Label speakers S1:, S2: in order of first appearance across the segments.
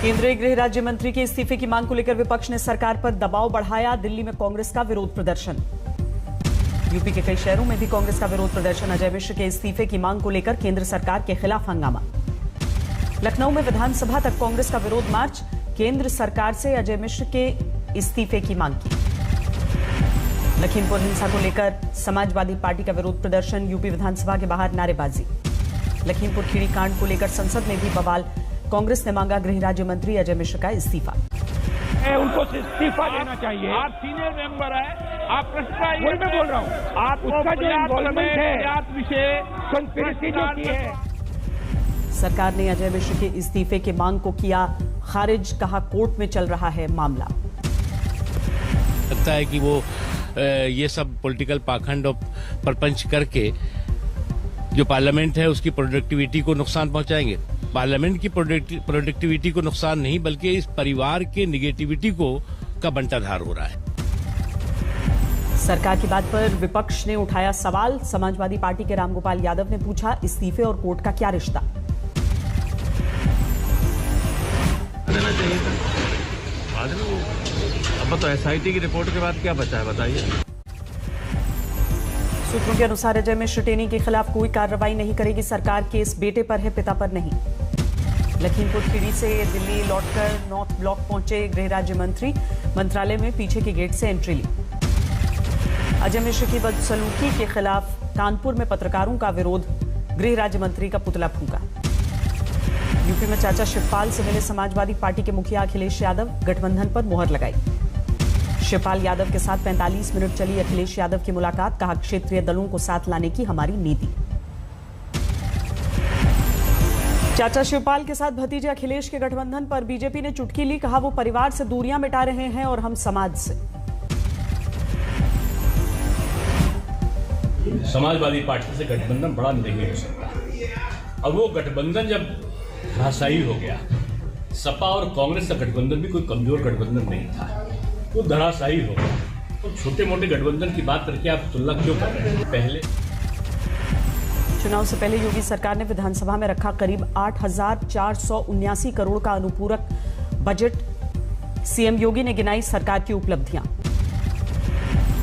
S1: केंद्रीय गृह राज्य मंत्री के इस्तीफे की मांग को लेकर विपक्ष ने सरकार पर दबाव बढ़ाया। दिल्ली में कांग्रेस का विरोध प्रदर्शन। यूपी के कई शहरों में भी कांग्रेस का विरोध प्रदर्शन। अजय मिश्र के इस्तीफे की मांग को लेकर केंद्र सरकार के खिलाफ हंगामा। लखनऊ में विधानसभा तक कांग्रेस का विरोध मार्च। केंद्र सरकार से अजय मिश्र के इस्तीफे की मांग की। लखीमपुर हिंसा को लेकर समाजवादी पार्टी का विरोध प्रदर्शन। यूपी विधानसभा के बाहर नारेबाजी। लखीमपुर खीरी कांड को लेकर संसद में भी बवाल। कांग्रेस ने मांगा गृह राज्य मंत्री अजय मिश्र का इस्तीफा।
S2: उनको इस्तीफा देना चाहिए।
S3: आप सीनियर मेंबर हैं, आप प्रश्न
S2: मैं बोल रहा हूँ, आप उसका जो इन्वॉल्वमेंट है विषय कंस्पिरेसी जो की है।
S1: सरकार ने अजय मिश्र के इस्तीफे के मांग को किया खारिज। कहा कोर्ट में चल रहा है मामला।
S4: लगता है कि वो ये सब पॉलिटिकल पाखंड और प्रपंच करके जो पार्लियामेंट है उसकी प्रोडक्टिविटी को नुकसान पहुंचाएंगे। पार्लियामेंट की प्रोडक्टिविटी को नुकसान नहीं बल्कि इस परिवार के निगेटिविटी का बंटाधार हो रहा है।
S1: सरकार की बात पर विपक्ष ने उठाया सवाल। समाजवादी पार्टी के रामगोपाल यादव ने पूछा इस्तीफे और कोर्ट का क्या रिश्ता।
S5: देना चाहिए था। बाद में अब तो एसआईटी की रिपोर्ट के बाद क्या बचा है बताइए।
S1: सूत्रों के अनुसार अजय मिश्र टेनी के खिलाफ कोई कार्रवाई नहीं करेगी सरकार। केस बेटे पर है, पिता पर नहीं। लखीमपुर खीरी से दिल्ली लौटकर नॉर्थ ब्लॉक पहुंचे गृह राज्य मंत्री। मंत्रालय में पीछे के गेट से एंट्री ली। अजय मिश्र की बदसलूकी के खिलाफ कानपुर में पत्रकारों का विरोध। गृह राज्य मंत्री का पुतला फूंका। यूपी में चाचा शिवपाल से मिले समाजवादी पार्टी के मुखिया अखिलेश यादव। गठबंधन पर मुहर लगाई। शिवपाल यादव के साथ 45 मिनट चली अखिलेश यादव की मुलाकात। कहा क्षेत्रीय दलों को साथ लाने की हमारी नीति। चाचा शिवपाल के साथ भतीजे अखिलेश के गठबंधन पर बीजेपी ने चुटकी ली। कहा वो परिवार से दूरियां मिटा रहे हैं और हम समाज से।
S6: समाजवादी पार्टी से गठबंधन बड़ा नहीं हो सकता। अब वो गठबंधन जब धराशायी हो गया, सपा और कांग्रेस का गठबंधन भी कोई कमजोर गठबंधन नहीं था, वो धराशायी हो गया। तो छोटे मोटे गठबंधन की बात करके आप तुलना क्यों कर रहे हैं? पहले
S1: चुनाव से पहले योगी सरकार ने विधानसभा में रखा करीब 8,479 करोड़ का अनुपूरक बजट। सीएम योगी ने गिनाई सरकार की उपलब्धियां।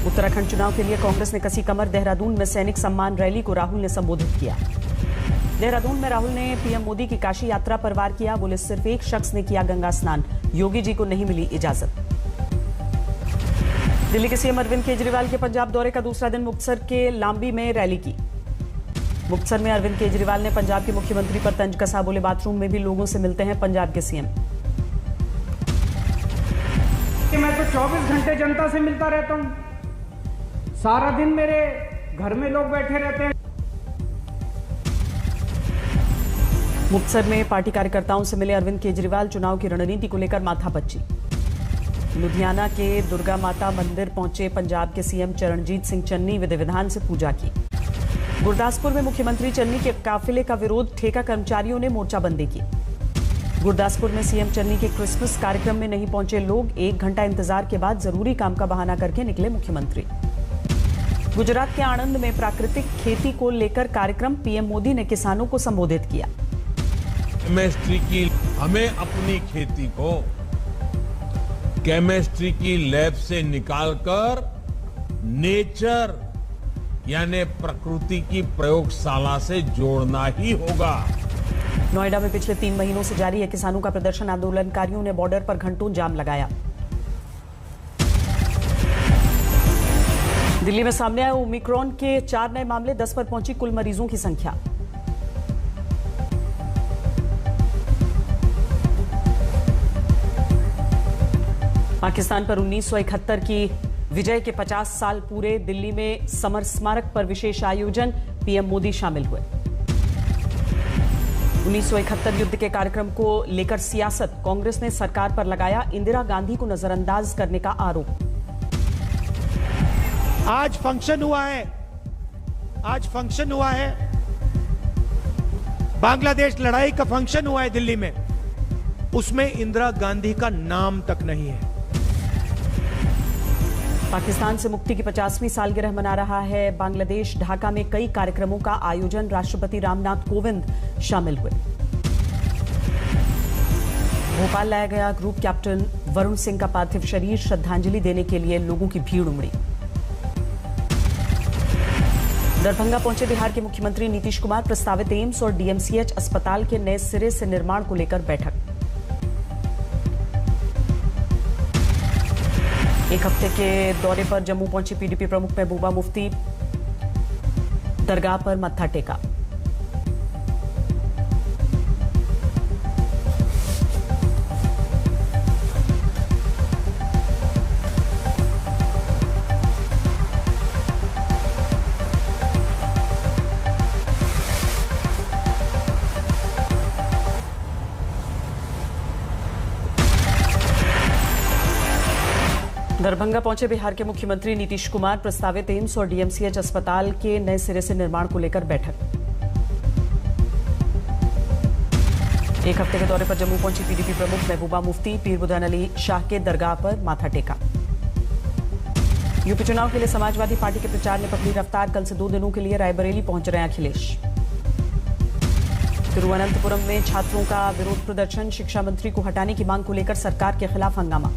S1: उत्तराखंड चुनाव के लिए कांग्रेस ने कसी कमर। देहरादून में सैनिक सम्मान रैली को राहुल ने संबोधित किया। देहरादून में राहुल ने पीएम मोदी की काशी यात्रा पर वार किया। बोले सिर्फ एक शख्स ने किया गंगा स्नान, योगी जी को नहीं मिली इजाजत। दिल्ली के सीएम अरविंद केजरीवाल के पंजाब दौरे का दूसरा दिन मुक्तसर के लांबी में रैली की। मुक्तसर में अरविंद केजरीवाल ने पंजाब के मुख्यमंत्री पर तंज कसा। बोले बाथरूम में भी लोगों से मिलते हैं पंजाब के सीएम।
S2: मैं तो 24 घंटे जनता से मिलता रहता हूं। सारा दिन मेरे घर में लोग बैठे रहते हैं।
S1: मुक्तसर में पार्टी कार्यकर्ताओं से मिले अरविंद केजरीवाल। चुनाव की रणनीति को लेकर माथापच्ची। लुधियाना के दुर्गा माता मंदिर पहुंचे पंजाब के सीएम चरणजीत सिंह चन्नी। विधि विधान से पूजा की। गुरदासपुर में मुख्यमंत्री चन्नी के काफिले का विरोध। ठेका कर्मचारियों ने मोर्चाबंदी की। गुरदासपुर में सीएम चन्नी के क्रिसमस कार्यक्रम में नहीं पहुंचे लोग। 1 घंटा इंतजार के बाद जरूरी काम का बहाना करके निकले मुख्यमंत्री। गुजरात के आणंद में प्राकृतिक खेती को लेकर कार्यक्रम। पीएम मोदी ने किसानों को संबोधित किया।
S7: केमिस्ट्री की हमें अपनी खेती को केमिस्ट्री की लैब से निकालकर नेचर यानी प्रकृति की प्रयोगशाला से जोड़ना ही होगा।
S1: नोएडा में पिछले 3 महीनों से जारी है किसानों का प्रदर्शन। आंदोलनकारियों ने बॉर्डर पर घंटों जाम लगाया। दिल्ली में सामने आए ओमिक्रॉन के 4 नए मामले। 10 पर पहुंची कुल मरीजों की संख्या। पाकिस्तान पर 1971 की विजय के 50 साल पूरे। दिल्ली में समर स्मारक पर विशेष आयोजन। पीएम मोदी शामिल हुए। 1971 युद्ध के कार्यक्रम को लेकर सियासत। कांग्रेस ने सरकार पर लगाया इंदिरा गांधी को नजरअंदाज करने का आरोप।
S8: आज फंक्शन हुआ है। बांग्लादेश लड़ाई का फंक्शन हुआ है दिल्ली में। उसमें इंदिरा गांधी का नाम तक नहीं है।
S1: पाकिस्तान से मुक्ति की 50वीं सालगिरह मना रहा है बांग्लादेश। ढाका में कई कार्यक्रमों का आयोजन। राष्ट्रपति रामनाथ कोविंद शामिल हुए। भोपाल लाया गया ग्रुप कैप्टन वरुण सिंह का पार्थिव शरीर, श्रद्धांजलि देने के लिए लोगों की भीड़ उमड़ी। दरभंगा पहुंचे बिहार के मुख्यमंत्री नीतीश कुमार, प्रस्तावित एम्स और डीएमसीएच अस्पताल के नए सिरे से निर्माण को लेकर बैठक। एक हफ्ते के दौरे पर जम्मू पहुंची पीडीपी प्रमुख महबूबा मुफ्ती, दरगाह पर मत्था टेका। दरभंगा पहुंचे बिहार के मुख्यमंत्री नीतीश कुमार, प्रस्तावित एम्स और डीएमसीएच अस्पताल के नए सिरे से निर्माण को लेकर बैठक। एक हफ्ते के दौरे पर जम्मू पहुंची पीडीपी प्रमुख महबूबा मुफ्ती, पीर बुधान अली शाह के दरगाह पर माथा टेका। यूपी चुनाव के लिए समाजवादी पार्टी के प्रचार ने पकड़ी रफ्तार, कल से 2 दिनों के लिए रायबरेली पहुंच रहे हैं अखिलेश। तिरुवनंतपुरम में छात्रों का विरोध प्रदर्शन, शिक्षा मंत्री को हटाने की मांग को लेकर सरकार के खिलाफ हंगामा।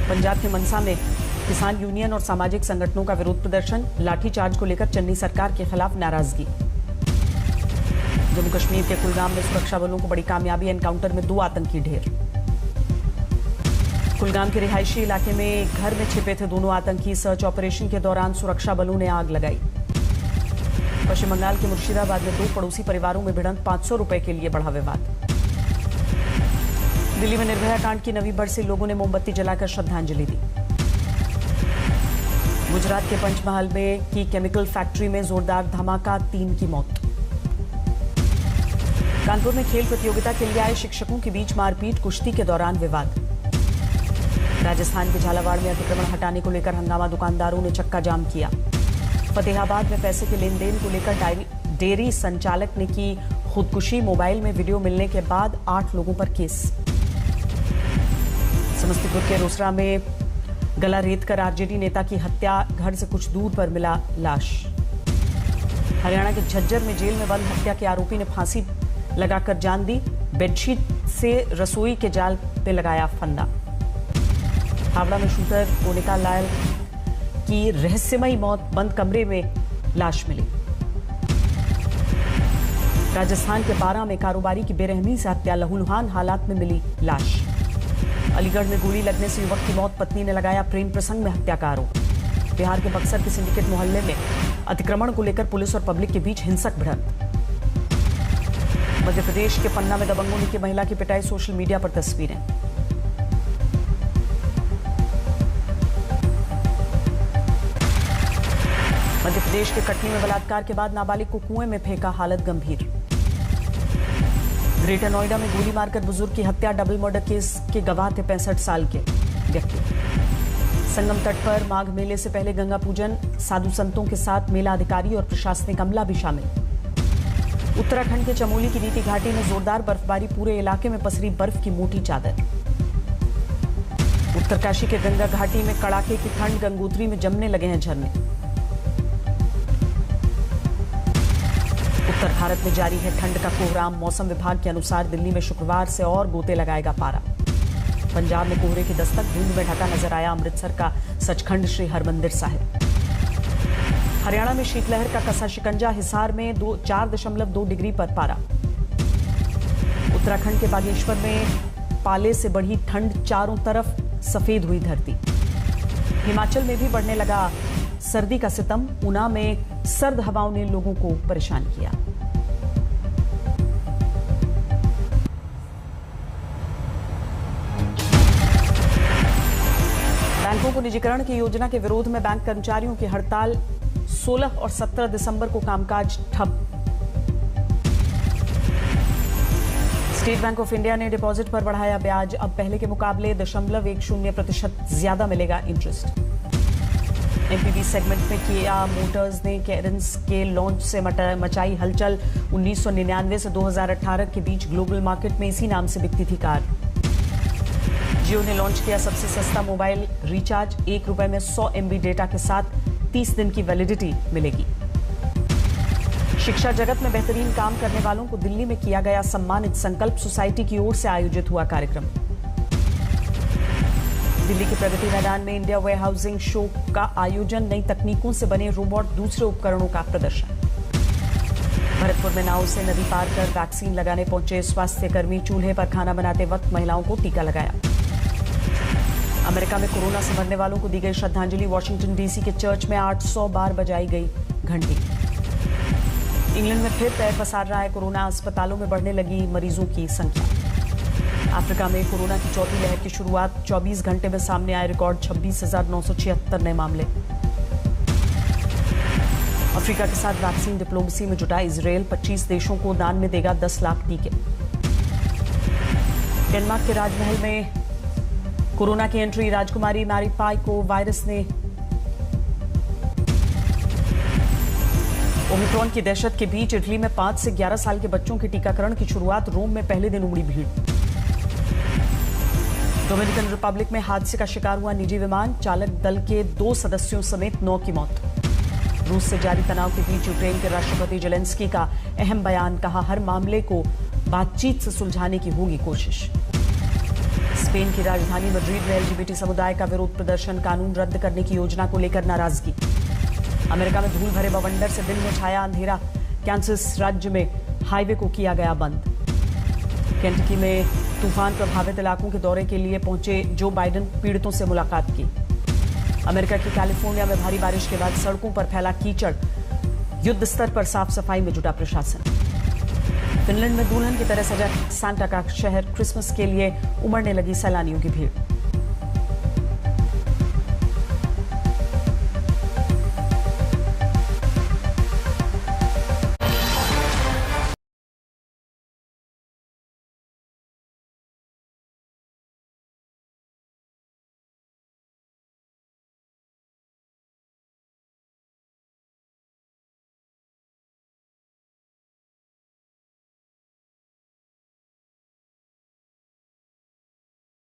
S1: पंजाब के मनसा में किसान यूनियन और सामाजिक संगठनों का विरोध प्रदर्शन, लाठीचार्ज को लेकर चन्नी सरकार के खिलाफ नाराजगी। जम्मू कश्मीर के कुलगाम में सुरक्षा बलों को बड़ी कामयाबी, एनकाउंटर में 2 आतंकी ढेर। कुलगाम के रिहायशी इलाके में एक घर में छिपे थे दोनों आतंकी, सर्च ऑपरेशन के दौरान सुरक्षा बलों ने आग लगाई। पश्चिम बंगाल के मुर्शिदाबाद में 2 पड़ोसी परिवारों में भिड़ंत, 500 रुपए के लिए बढ़ा विवाद। दिल्ली में निर्भया कांड की नवी बरसी, लोगों ने मोमबत्ती जलाकर श्रद्धांजलि दी। गुजरात के पंचमहाल में की केमिकल फैक्ट्री में जोरदार धमाका, 3 की मौत। कानपुर में खेल प्रतियोगिता के लिए आए शिक्षकों के बीच मारपीट, कुश्ती के दौरान विवाद। राजस्थान के झालावाड़ में अतिक्रमण हटाने को लेकर हंगामा, दुकानदारों ने चक्का जाम किया। फतेहाबाद में पैसे के लेन देन को लेकर डेयरी संचालक ने की खुदकुशी, मोबाइल में वीडियो मिलने के बाद 8 लोगों पर केस। समस्तीपुर के रोसड़ा में गला रेत कर आरजेडी नेता की हत्या, घर से कुछ दूर पर मिला लाश। हरियाणा के झज्जर में जेल में बंद हत्या के आरोपी ने फांसी लगाकर जान दी, बेडशीट से रसोई के जाल पे लगाया फंदा। हावड़ा में शूटर मोनिका लाल की रहस्यमयी मौत, बंद कमरे में लाश मिली। राजस्थान के बारां में कारोबारी की बेरहमी से हत्या, लहूलुहान हालात में मिली लाश। अलीगढ़ में गोली लगने से युवक की मौत, पत्नी ने लगाया प्रेम प्रसंग में हत्या का आरोप। बिहार के बक्सर के सिंडिकेट मोहल्ले में अतिक्रमण को लेकर पुलिस और पब्लिक के बीच हिंसक भिड़ंत। मध्य प्रदेश के पन्ना में दबंगों ने की महिला की पिटाई, सोशल मीडिया पर तस्वीरें। मध्य प्रदेश के कटनी में बलात्कार के बाद नाबालिग को कुएं में फेंका, हालत गंभीर। ग्रेटर नोएडा में गोली मारकर बुजुर्ग की हत्या, डबल मर्डर केस के गवाह थे 65 साल के व्यक्ति। संगम तट पर माघ मेले से पहले गंगा पूजन, साधु संतों के साथ मेला अधिकारी और प्रशासनिक अमला भी शामिल। उत्तराखंड के चमोली की नीति घाटी में जोरदार बर्फबारी, पूरे इलाके में पसरी बर्फ की मोटी चादर। उत्तरकाशी के गंगा घाटी में कड़ाके की ठंड, गंगोत्री में जमने लगे हैं झरने। उत्तर भारत में जारी है ठंड का कोहराम, मौसम विभाग के अनुसार दिल्ली में शुक्रवार से और गोते लगाएगा पारा। पंजाब में कोहरे की दस्तक, धुंध में ढका नजर आया अमृतसर का सचखंड श्री हरमंदिर साहिब। हरियाणा में शीतलहर का कसा शिकंजा, हिसार में 4.2 डिग्री पर पारा। उत्तराखंड के बागेश्वर में पाले से बढ़ी ठंड, चारों तरफ सफेद हुई धरती। हिमाचल में भी बढ़ने लगा सर्दी का सितम, ऊना में सर्द हवाओं ने लोगों को परेशान किया। बैंकों को निजीकरण की योजना के विरोध में बैंक कर्मचारियों की हड़ताल, 16 और 17 दिसंबर को कामकाज ठप। स्टेट बैंक ऑफ इंडिया ने डिपॉजिट पर बढ़ाया ब्याज, अब पहले के मुकाबले 0.10% ज्यादा मिलेगा इंटरेस्ट। एमपीवी सेगमेंट में किया मोटर्स ने कैरेंस के लॉन्च से मचाई हलचल, 1999 से 2018 के बीच ग्लोबल मार्केट में इसी नाम से बिकती थी कार। जियो ने लॉन्च किया सबसे सस्ता मोबाइल रिचार्ज, ₹1 में 100 MB डेटा के साथ 30 दिन की वैलिडिटी मिलेगी। शिक्षा जगत में बेहतरीन काम करने वालों को दिल्ली में किया गया सम्मानित। संकल्प सोसाइटी की ओर से आयोजित हुआ कार्यक्रम। दिल्ली के प्रगति मैदान में इंडिया वेयरहाउसिंग शो का आयोजन। नई तकनीकों से बने रोबोट, दूसरे उपकरणों का प्रदर्शन। भरतपुर में नाव से नदी पार कर वैक्सीन लगाने पहुंचे स्वास्थ्यकर्मी। चूल्हे पर खाना बनाते वक्त महिलाओं को टीका लगाया। अमेरिका में कोरोना से मरने वालों को दी गई श्रद्धांजलि। वॉशिंगटन डीसी के चर्च में 800 बार बजाई गई घंटी। इंग्लैंड में फिर पैर पसार रहा है कोरोना। अस्पतालों में बढ़ने लगी मरीजों की संख्या। अफ्रीका में कोरोना की चौथी लहर की शुरुआत। 24 घंटे में सामने आए रिकॉर्ड 26,976 नए मामले। अफ्रीका के साथ वैक्सीन डिप्लोमेसी में जुटा इजरायल। 25 देशों को दान में देगा 10 लाख टीके। डेनमार्क के राजमहल में कोरोना की एंट्री। राजकुमारी मैरी पाई को वायरस ने। ओमिक्रॉन की दहशत के बीच इटली में 5 से 11 साल के बच्चों के टीकाकरण की शुरुआत। रोम में पहले दिन उमड़ी भीड़। डोमिनिकन रिपब्लिक में हादसे का शिकार हुआ निजी विमान। चालक दल के 2 सदस्यों समेत 9 की मौत। रूस से जारी तनाव के बीच यूक्रेन के राष्ट्रपति जेलेंस्की का अहम बयान। कहा, हर मामले को बातचीत से सुलझाने की होगी कोशिश। स्पेन की राजधानी मैड्रिड में एलजीबीटी समुदाय का विरोध प्रदर्शन। कानून रद्द करने की योजना को लेकर नाराजगी। अमेरिका में धूल भरे बवंडर से दिन में छाया अंधेरा। कैंसस राज्य में हाईवे को किया गया बंद। केंटकी में तूफान प्रभावित इलाकों के दौरे के लिए पहुंचे जो बाइडेन। पीड़ितों से मुलाकात की। अमेरिका की कैलिफोर्निया में भारी बारिश के बाद सड़कों पर फैला कीचड़। युद्ध स्तर पर साफ सफाई में जुटा प्रशासन। फिनलैंड में दुल्हन की तरह सजा सांता का शहर। क्रिसमस के लिए उमड़ने लगी सैलानियों की भीड़।